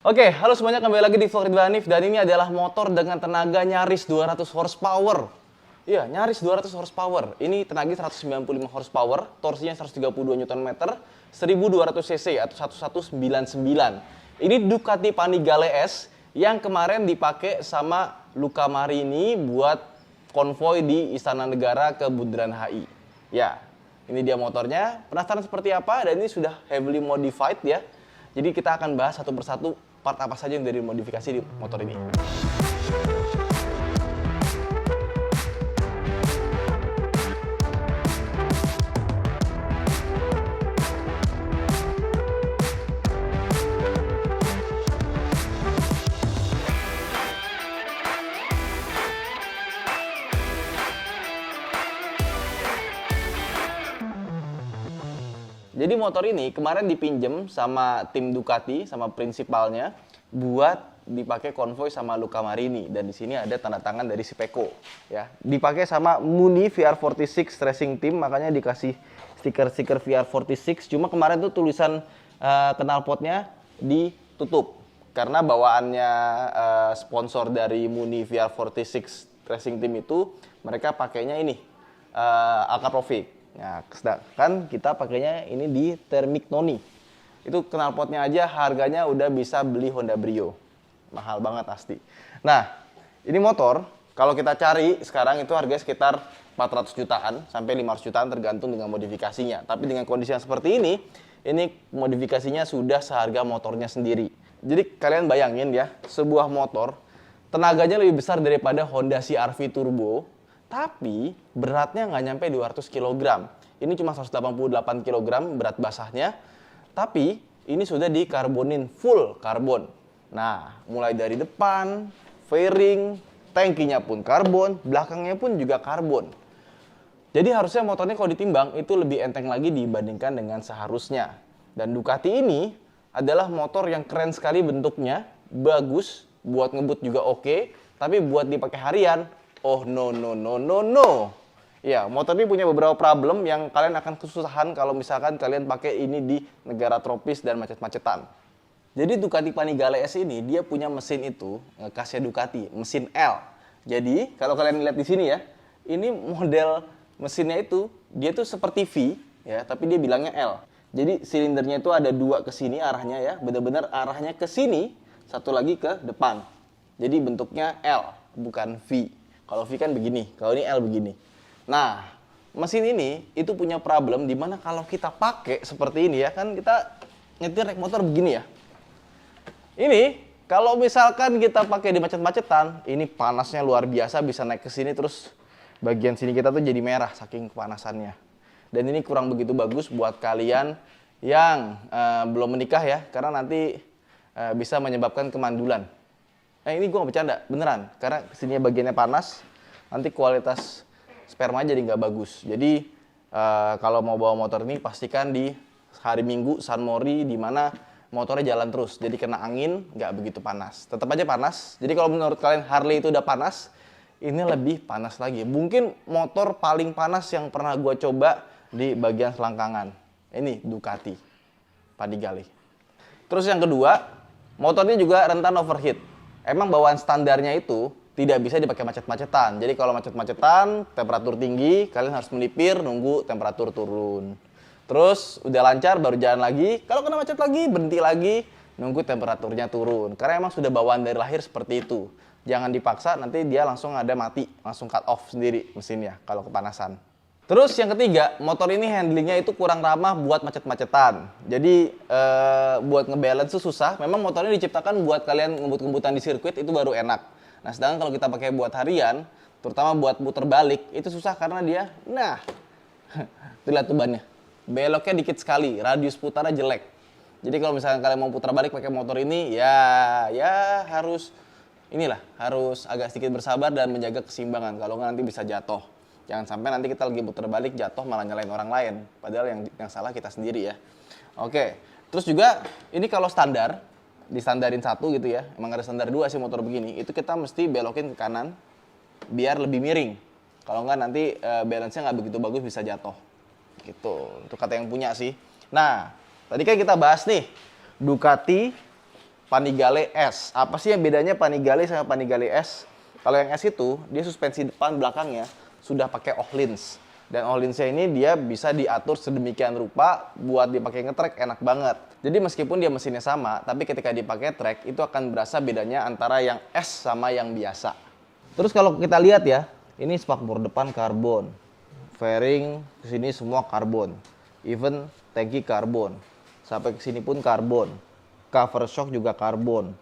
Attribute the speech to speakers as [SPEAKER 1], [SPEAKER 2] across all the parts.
[SPEAKER 1] Oke, halo semuanya, kembali lagi di vlog Ridwan Hanif, dan ini adalah motor dengan tenaga nyaris 200 horsepower. Iya, nyaris 200 horsepower. Ini tenaga 195 horsepower, torsinya 132 Nm, 1200 cc atau 1199. Ini Ducati Panigale S yang kemarin dipakai sama Luca Marini buat konvoi di Istana Negara ke Bundaran HI. Ya, ini dia motornya. Penasaran seperti apa? Dan ini sudah heavily modified ya. Jadi kita akan bahas satu persatu part apa saja yang dari modifikasi di motor ini. Jadi motor ini kemarin dipinjem sama tim Ducati, sama prinsipalnya, buat dipakai konvoi sama Luca Marini. Dan di sini ada tanda tangan dari si Pecco. Ya, dipakai sama Muni VR46 Racing Team, makanya dikasih stiker-stiker VR46. Cuma kemarin tuh tulisan knalpotnya ditutup. Karena bawaannya sponsor dari Muni VR46 Racing Team itu, mereka pakainya ini, Alcatrovic. Nah, sedangkan kita pakainya ini di Thermic Noni. Itu knalpotnya aja harganya udah bisa beli Honda Brio. Mahal banget pasti. Nah, ini motor kalau kita cari sekarang itu harganya sekitar 400 jutaan sampai 500 jutaan tergantung dengan modifikasinya. Tapi dengan kondisi yang seperti ini modifikasinya sudah seharga motornya sendiri. Jadi kalian bayangin ya, sebuah motor tenaganya lebih besar daripada Honda CR-V Turbo, tapi beratnya nggak nyampe 200 kg. Ini cuma 188 kg berat basahnya. Tapi ini sudah dikarbonin full karbon. Nah, mulai dari depan, fairing, tangkinya pun karbon, belakangnya pun juga karbon. Jadi harusnya motornya kalau ditimbang itu lebih enteng lagi dibandingkan dengan seharusnya. Dan Ducati ini adalah motor yang keren sekali bentuknya, bagus, buat ngebut juga oke, tapi buat dipakai harian, oh no. Ya, motor ini punya beberapa problem yang kalian akan kesusahan kalau misalkan kalian pakai ini di negara tropis dan macet-macetan. Jadi Ducati Panigale S ini dia punya mesin itu khasnya Ducati, mesin L. Jadi kalau kalian lihat di sini ya, ini model mesinnya itu dia tuh seperti V ya, tapi dia bilangnya L. Jadi silindernya itu ada dua ke sini arahnya ya, benar-benar arahnya ke sini, satu lagi ke depan. Jadi bentuknya L, bukan V. Kalau V kan begini, kalau ini L begini. Nah, mesin ini itu punya problem di mana kalau kita pakai seperti ini ya, kan kita nyetir naik motor begini ya. Ini kalau misalkan kita pakai di macet-macetan, ini panasnya luar biasa, bisa naik ke sini terus bagian sini kita tuh jadi merah saking kepanasannya. Dan ini kurang begitu bagus buat kalian yang belum menikah ya, karena nanti bisa menyebabkan kemandulan. Ini gue nggak bercanda, beneran. Karena sininya bagiannya panas, nanti kualitas sperma jadi nggak bagus. Jadi kalau mau bawa motor ini pastikan di hari Minggu San Mori di mana motornya jalan terus. Jadi kena angin nggak begitu panas. Tetap aja panas. Jadi kalau menurut kalian Harley itu udah panas, ini lebih panas lagi. Mungkin motor paling panas yang pernah gue coba di bagian selangkangan. Ini Ducati Panigale. Terus yang kedua, motornya juga rentan overheat. Emang bawaan standarnya itu tidak bisa dipakai macet-macetan. Jadi kalau macet-macetan, temperatur tinggi, kalian harus melipir, nunggu temperatur turun. Terus udah lancar, baru jalan lagi. Kalau kena macet lagi, berhenti lagi, nunggu temperaturnya turun. Karena emang sudah bawaan dari lahir seperti itu. Jangan dipaksa, nanti dia langsung ada mati, langsung cut off sendiri mesinnya kalau kepanasan. Terus yang ketiga, motor ini handlingnya itu kurang ramah buat macet-macetan. Jadi buat ngebalance itu susah. Memang motor ini diciptakan buat kalian ngebut-ngebutan di sirkuit itu baru enak. Nah, sedangkan kalau kita pakai buat harian, terutama buat puter balik, itu susah karena dia, nah, lihat tuh bannya. Beloknya dikit sekali, radius putarnya jelek. Jadi kalau misalkan kalian mau putar balik pakai motor ini, ya harus harus agak sedikit bersabar dan menjaga keseimbangan. Kalau nggak nanti bisa jatuh. Jangan sampai nanti kita lagi putar balik jatuh malah nyalain orang lain. Padahal yang salah kita sendiri ya. Oke. Terus juga ini kalau standar, distandarin 1 gitu ya. Emang ada standar 2 sih motor begini. Itu kita mesti belokin ke kanan biar lebih miring. Kalau nggak nanti balance-nya nggak begitu bagus, bisa jatuh. Gitu. Itu kata yang punya sih. Nah, tadi kan kita bahas nih Ducati Panigale S. Apa sih yang bedanya Panigale sama Panigale S? Kalau yang S itu, dia suspensi depan belakangnya sudah pakai Öhlins. Dan Öhlinsnya ini dia bisa diatur sedemikian rupa buat dipakai ngetrek enak banget. Jadi meskipun dia mesinnya sama, tapi ketika dipakai trek itu akan berasa bedanya antara yang S sama yang biasa. Terus kalau kita lihat ya, ini spakbor depan karbon. Fairing kesini semua karbon. Even tangki karbon. Sampai kesini pun karbon. Cover shock juga karbon.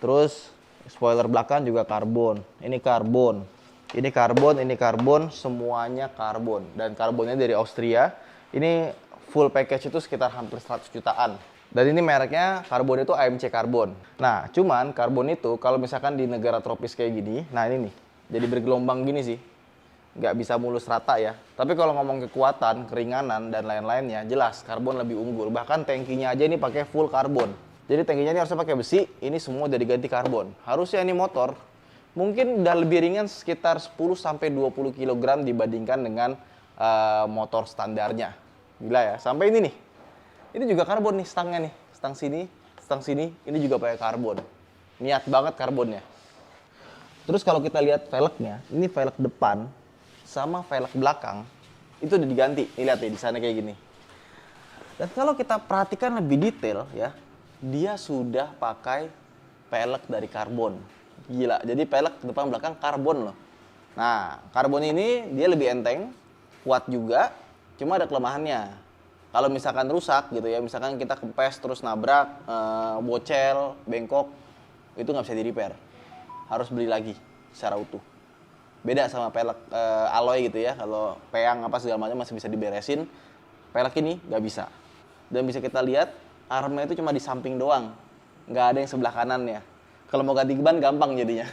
[SPEAKER 1] Terus spoiler belakang juga karbon. Ini karbon. Ini karbon, ini karbon, semuanya karbon. Dan karbonnya dari Austria. Ini full package itu sekitar hampir 100 jutaan. Dan ini mereknya karbon itu AMC Karbon. Nah, cuman karbon itu kalau misalkan di negara tropis kayak gini, nah ini nih, jadi bergelombang gini sih. Nggak bisa mulus rata ya. Tapi kalau ngomong kekuatan, keringanan, dan lain-lainnya, jelas karbon lebih unggul. Bahkan tankinya aja ini pakai full karbon. Jadi tankinya ini harusnya pakai besi, ini semua udah diganti karbon. Harusnya ini motor mungkin udah lebih ringan sekitar 10-20 kg dibandingkan dengan motor standarnya. Gila ya, sampai ini nih. Ini juga karbon nih stangnya nih. Stang sini, ini juga pakai karbon. Niat banget karbonnya. Terus kalau kita lihat velgnya, ini velg depan sama velg belakang itu udah diganti. Nih lihat nih di sana kayak gini. Dan kalau kita perhatikan lebih detail ya, dia sudah pakai pelek dari karbon. Gila, jadi pelek depan belakang karbon loh. Nah, karbon ini dia lebih enteng, kuat juga, cuma ada kelemahannya. Kalau misalkan rusak gitu ya, misalkan kita kempes terus nabrak, bocel, bengkok, itu nggak bisa di-repair. Harus beli lagi secara utuh. Beda sama pelek alloy gitu ya, kalau peang apa segala macam masih bisa diberesin, pelek ini nggak bisa. Dan bisa kita lihat, armnya itu cuma di samping doang, nggak ada yang sebelah kanannya. Kalau mau ganti ban gampang jadinya.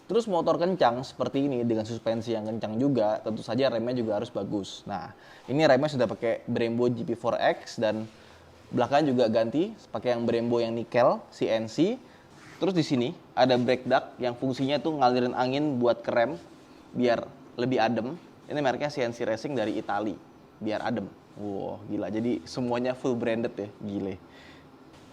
[SPEAKER 1] Terus motor kencang seperti ini dengan suspensi yang kencang juga, tentu saja remnya juga harus bagus. Nah, ini remnya sudah pakai Brembo GP4X dan belakang juga ganti pakai yang Brembo yang nikel CNC. Terus di sini ada brake duct yang fungsinya tuh ngalirin angin buat ke rem biar lebih adem. Ini mereknya CNC Racing dari Itali, biar adem. Wow, gila. Jadi semuanya full branded ya, gile.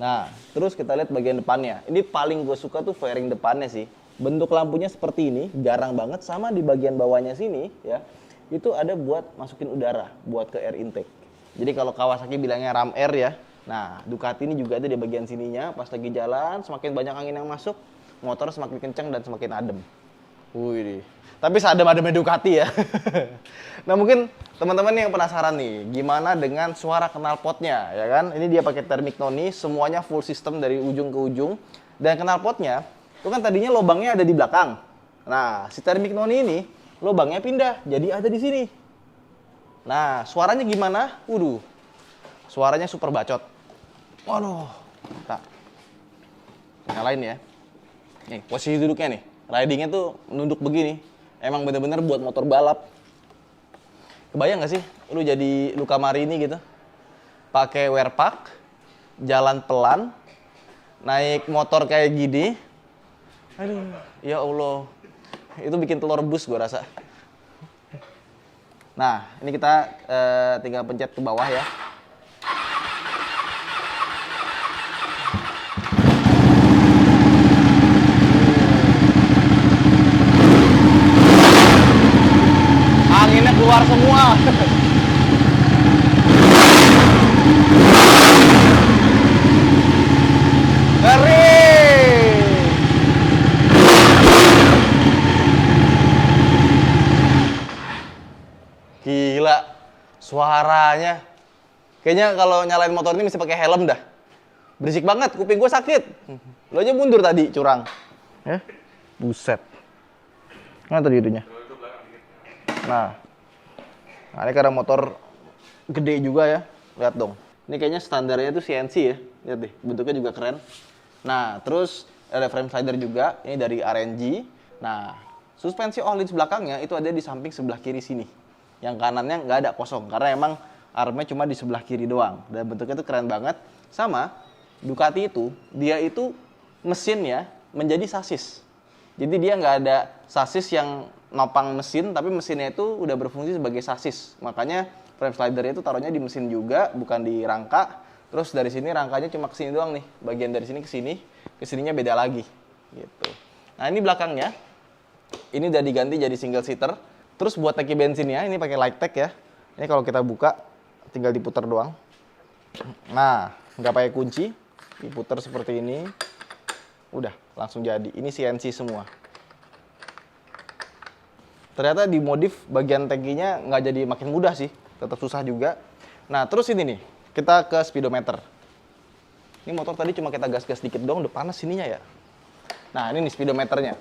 [SPEAKER 1] Nah, terus kita lihat bagian depannya. Ini paling gue suka tuh fairing depannya sih. Bentuk lampunya seperti ini, jarang banget. Sama di bagian bawahnya sini, ya, itu ada buat masukin udara, buat ke air intake. Jadi kalau Kawasaki bilangnya ram air ya. Nah, Ducati ini juga ada di bagian sininya. Pas lagi jalan, semakin banyak angin yang masuk, motor semakin kencang dan semakin adem. Wih, tapi seadem-ademnya Ducati ya. Nah, mungkin teman-teman yang penasaran nih, gimana dengan suara knalpotnya, ya kan? Ini dia pakai thermic noni, semuanya full system dari ujung ke ujung. Dan knalpotnya, itu kan tadinya lubangnya ada di belakang. Nah, si thermic noni ini, lubangnya pindah, jadi ada di sini. Nah, suaranya gimana? Waduh, suaranya super bacot. Waduh, tak. Nyalain ya. Nih, posisi duduknya nih. Ridingnya tuh nunduk begini. Emang bener-bener buat motor balap. Kebayang gak sih lu jadi Luca Marini gitu? Pakai wear pack, jalan pelan, naik motor kayak gini. Aduh, ya Allah. Itu bikin telur rebus gua rasa. Nah, ini kita tinggal pencet ke bawah ya. Anginnya keluar semua. Ngeri. Gila, suaranya. Kayaknya kalau nyalain motor ini mesti pakai helm dah. Berisik banget, kuping gue sakit. Lo aja mundur tadi, curang. Ya, buset. Mana tadi itunya? Nah, ini karena motor gede juga ya. Lihat dong. Ini kayaknya standarnya itu CNC ya. Lihat deh, bentuknya juga keren. Nah, terus ada frame slider juga. Ini dari RNG. Nah, suspensi Öhlins belakangnya itu ada di samping sebelah kiri sini. Yang kanannya nggak ada, kosong. Karena emang armnya cuma di sebelah kiri doang. Dan bentuknya itu keren banget. Sama, Ducati itu, dia itu mesinnya menjadi sasis. Jadi dia nggak ada sasis yang nopang mesin, tapi mesinnya itu udah berfungsi sebagai sasis. Makanya frame slidernya itu taruhnya di mesin juga, bukan di rangka. Terus dari sini rangkanya cuma kesini doang nih, bagian dari sini ke sini, kesininya beda lagi, gitu. Nah ini belakangnya, ini udah diganti jadi single seater. Terus buat tangki bensinnya, ini pakai Lightech ya. Ini kalau kita buka, tinggal diputar doang. Nah, nggak pakai kunci, diputar seperti ini, udah langsung jadi. Ini CNC semua. Ternyata dimodif bagian tangkinya nggak jadi makin mudah sih, tetap susah juga. Nah terus ini nih, kita ke speedometer. Ini motor tadi cuma kita gas-gas dikit doang, udah panas sininya ya. Nah ini nih speedometernya.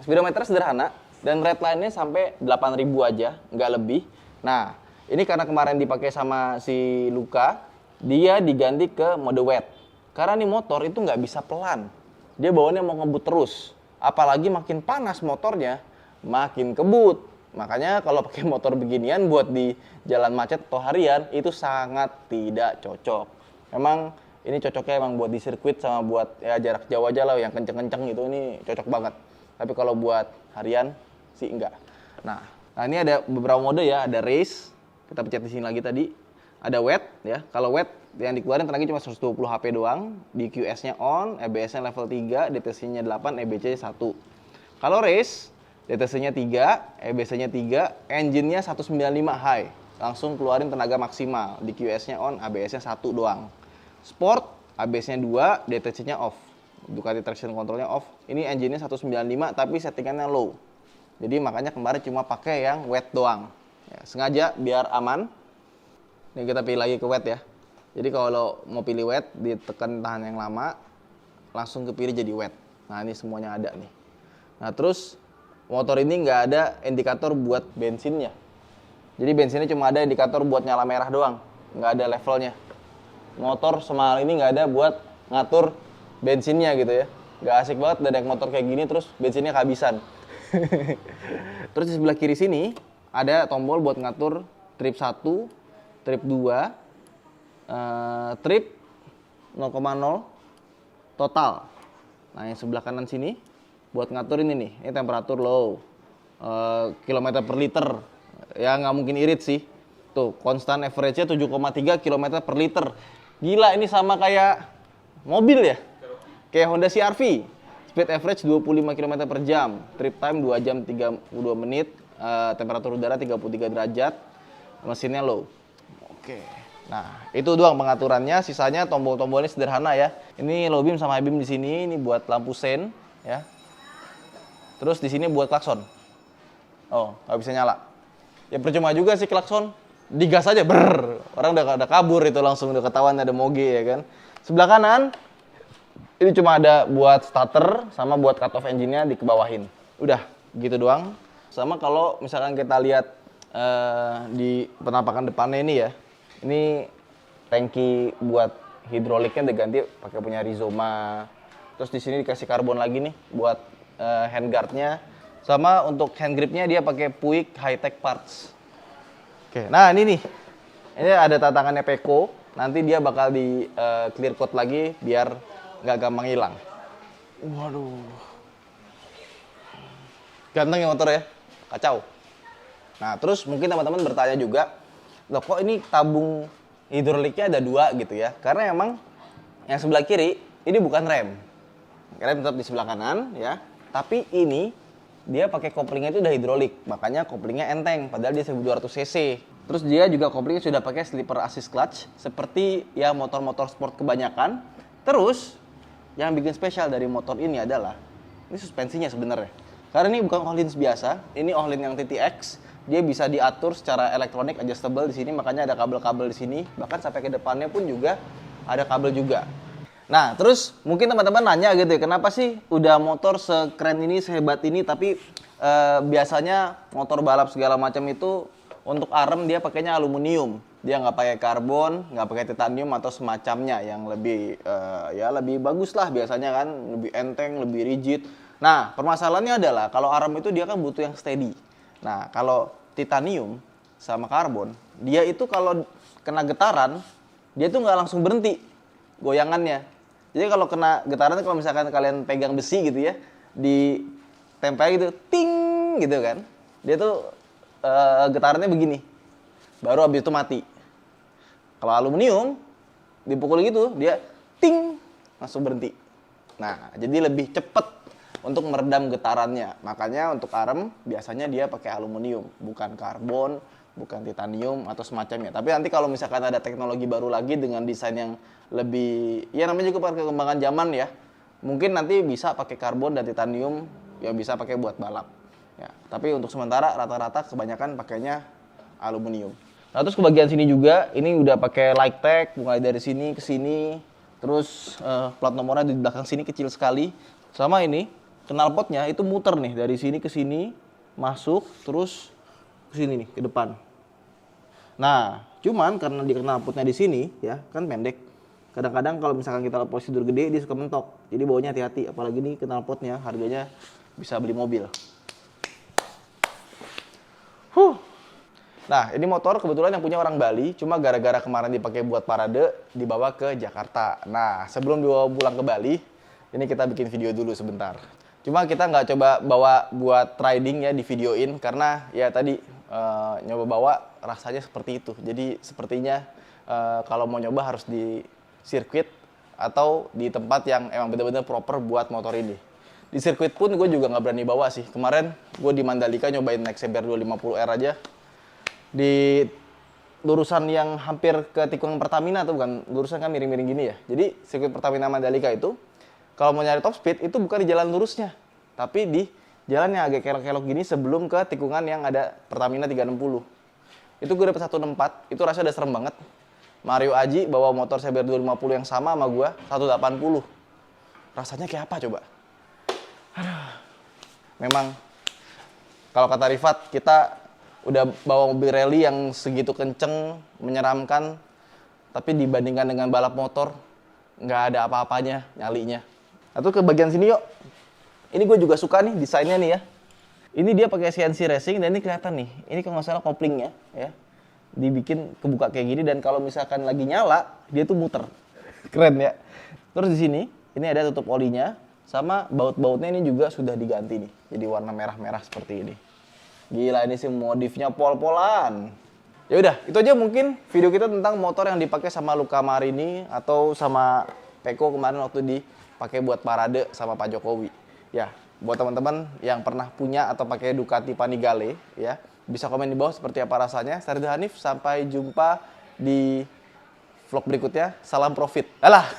[SPEAKER 1] Speedometer sederhana dan redline-nya sampai 8.000 aja, nggak lebih. Nah ini karena kemarin dipakai sama si Luka, dia diganti ke mode wet. Karena nih motor itu nggak bisa pelan, dia bawaannya mau ngebut terus. Apalagi makin panas motornya, makin kebut. Makanya kalau pakai motor beginian buat di jalan macet atau harian itu sangat tidak cocok. Memang ini cocoknya emang buat di sirkuit sama buat ya jarak jauh aja lah yang kenceng-kenceng gitu, ini cocok banget. Tapi kalau buat harian sih enggak. Nah ini ada beberapa mode ya, ada race, kita pencet di sini lagi tadi. Ada wet ya. Kalau wet yang dikeluarin tenaganya cuma 120 HP doang, DQS-nya on, EBS-nya level 3, DTC-nya 8, EBC 1. Kalau race DTC-nya 3, EBC-nya 3, engine-nya 195 high. Langsung keluarin tenaga maksimal. DQS-nya on, ABS-nya 1 doang. Sport, ABS-nya 2, DTC-nya off. Ducati traction control-nya off. Ini engine-nya 195 tapi settingannya low. Jadi makanya kemarin cuma pakai yang wet doang. Ya, sengaja biar aman. Ini kita pilih lagi ke wet ya. Jadi kalau mau pilih wet, ditekan tahan yang lama, langsung kepilih jadi wet. Nah ini semuanya ada nih. Nah terus motor ini nggak ada indikator buat bensinnya. Jadi bensinnya cuma ada indikator buat nyala merah doang, nggak ada levelnya. Motor semahal ini nggak ada buat ngatur bensinnya gitu ya. Nggak asik banget ada motor kayak gini terus bensinnya kehabisan. Terus di sebelah kiri sini ada tombol buat ngatur trip 1, trip 2, trip 0,0 total. Nah yang sebelah kanan sini buat ngatur ini temperatur low, kilometer per liter, ya nggak mungkin irit sih. Tuh, constant average-nya 7,3 km per liter. Gila, ini sama kayak mobil ya, kayak Honda CR-V. Speed average 25 km per jam, trip time 2 jam 32 menit, temperatur udara 33 derajat, mesinnya low. Oke. Nah, itu doang pengaturannya, sisanya tombol-tombolnya sederhana ya. Ini low beam sama high beam di sini, ini buat lampu sen ya. Terus di sini buat klakson. Oh, nggak bisa nyala. Ya percuma juga sih klakson. Digas aja, brrr. Orang udah kabur itu langsung udah ketahuan ada moge ya kan. Sebelah kanan ini cuma ada buat starter sama buat cut off engine-nya dikebawahin. Udah gitu doang. Sama kalau misalkan kita lihat di penampakan depannya ini ya. Ini tangki buat hidroliknya diganti pakai punya Rizoma. Terus di sini dikasih karbon lagi nih buat handguardnya. Sama untuk hand gripnya dia pakai Puig High Tech Parts. Oke, nah ini nih. Ini ada tantangannya Peko. Nanti dia bakal di clear coat lagi biar nggak gampang hilang. Waduh. Ganteng ya motor ya? Kacau. Nah, terus mungkin teman-teman bertanya juga, loh kok ini tabung hidroliknya ada 2 gitu ya? Karena emang yang sebelah kiri ini bukan rem. Rem tetap di sebelah kanan ya. Tapi ini dia pakai koplingnya itu udah hidrolik, makanya koplingnya enteng, padahal dia 1200 cc. Terus dia juga koplingnya sudah pakai slipper assist clutch, seperti ya motor-motor sport kebanyakan. Terus, yang bikin spesial dari motor ini adalah, ini suspensinya sebenarnya. Karena ini bukan Öhlins biasa, ini Öhlins yang TTX, dia bisa diatur secara elektronik adjustable di sini, makanya ada kabel-kabel di sini, bahkan sampai ke depannya pun juga ada kabel juga. Nah, terus mungkin teman-teman nanya gitu ya, kenapa sih udah motor sekeren ini, sehebat ini, tapi biasanya motor balap segala macam itu untuk arem dia pakainya aluminium. Dia nggak pakai karbon, nggak pakai titanium atau semacamnya yang lebih ya lebih bagus lah biasanya kan, lebih enteng, lebih rigid. Nah, permasalahannya adalah kalau arem itu dia kan butuh yang steady. Nah, kalau titanium sama karbon, dia itu kalau kena getaran, dia tuh nggak langsung berhenti goyangannya. Jadi kalau kena getaran, kalau misalkan kalian pegang besi gitu ya, ditempel gitu, ting gitu kan, dia tuh getarannya begini, baru habis itu mati. Kalau aluminium, dipukul gitu dia ting langsung berhenti. Nah, jadi lebih cepet untuk meredam getarannya. Makanya untuk arem biasanya dia pakai aluminium, bukan karbon, bukan titanium atau semacamnya. Tapi nanti kalau misalkan ada teknologi baru lagi dengan desain yang lebih, ya namanya juga perkembangan zaman ya. Mungkin nanti bisa pakai karbon dan titanium yang bisa pakai buat balap. Ya, tapi untuk sementara rata-rata kebanyakan pakainya aluminium. Nah, terus ke bagian sini juga, ini udah pakai light tag, mulai dari sini ke sini. Terus plat nomornya di belakang sini kecil sekali. Sama ini, knalpotnya itu muter nih, dari sini ke sini, masuk, terus ke sini nih, ke depan. Nah, cuman karena di knalpotnya di sini, ya, kan pendek. Kadang-kadang kalau misalkan kita prosedur gede, dia suka mentok. Jadi bawanya hati-hati, apalagi nih knalpotnya, harganya bisa beli mobil. Nah, ini motor kebetulan yang punya orang Bali, cuma gara-gara kemarin dipakai buat parade, dibawa ke Jakarta. Nah, sebelum dibawa pulang ke Bali, ini kita bikin video dulu sebentar. Cuma kita nggak coba bawa buat riding ya, di videoin, karena ya tadi nyoba bawa rasanya seperti itu. Jadi sepertinya kalau mau nyoba harus di sirkuit atau di tempat yang emang benar-benar proper buat motor ini. Di sirkuit pun gue juga nggak berani bawa sih. Kemarin gue di Mandalika nyobain naik CBR 250R aja. Di lurusan yang hampir ke tikungan Pertamina tuh, bukan lurusan kan miring-miring gini ya. Jadi sirkuit Pertamina Mandalika itu kalau mau nyari top speed itu bukan di jalan lurusnya, tapi di jalan yang agak kelok-kelok gini sebelum ke tikungan yang ada Pertamina 360. Itu gue dapet 164, itu rasanya udah serem banget. Mario Aji bawa motor CBR 250 yang sama sama gue, 180. Rasanya kayak apa coba? Aduh. Memang kalau kata Rifat, kita udah bawa mobil rally yang segitu kenceng, menyeramkan, tapi dibandingkan dengan balap motor, nggak ada apa-apanya nyalinya. Atau ke bagian sini yuk. Ini gue juga suka nih desainnya nih ya. Ini dia pakai CNC Racing dan ini kelihatan nih. Ini kalau nggak salah koplingnya ya. Dibikin kebuka kayak gini dan kalau misalkan lagi nyala, dia tuh muter. Keren ya. Terus di sini, ini ada tutup olinya, sama baut-bautnya ini juga sudah diganti nih. Jadi warna merah-merah seperti ini. Gila, ini sih modifnya pol-polan. Ya udah, itu aja mungkin video kita tentang motor yang dipakai sama Luca Marini atau sama Peko kemarin waktu dipakai buat parade sama Pak Jokowi. Ya, buat teman-teman yang pernah punya atau pakai Ducati Panigale ya, bisa komen di bawah seperti apa rasanya. Saya Ridho Hanif, sampai jumpa di vlog berikutnya. Salam profit. Alah.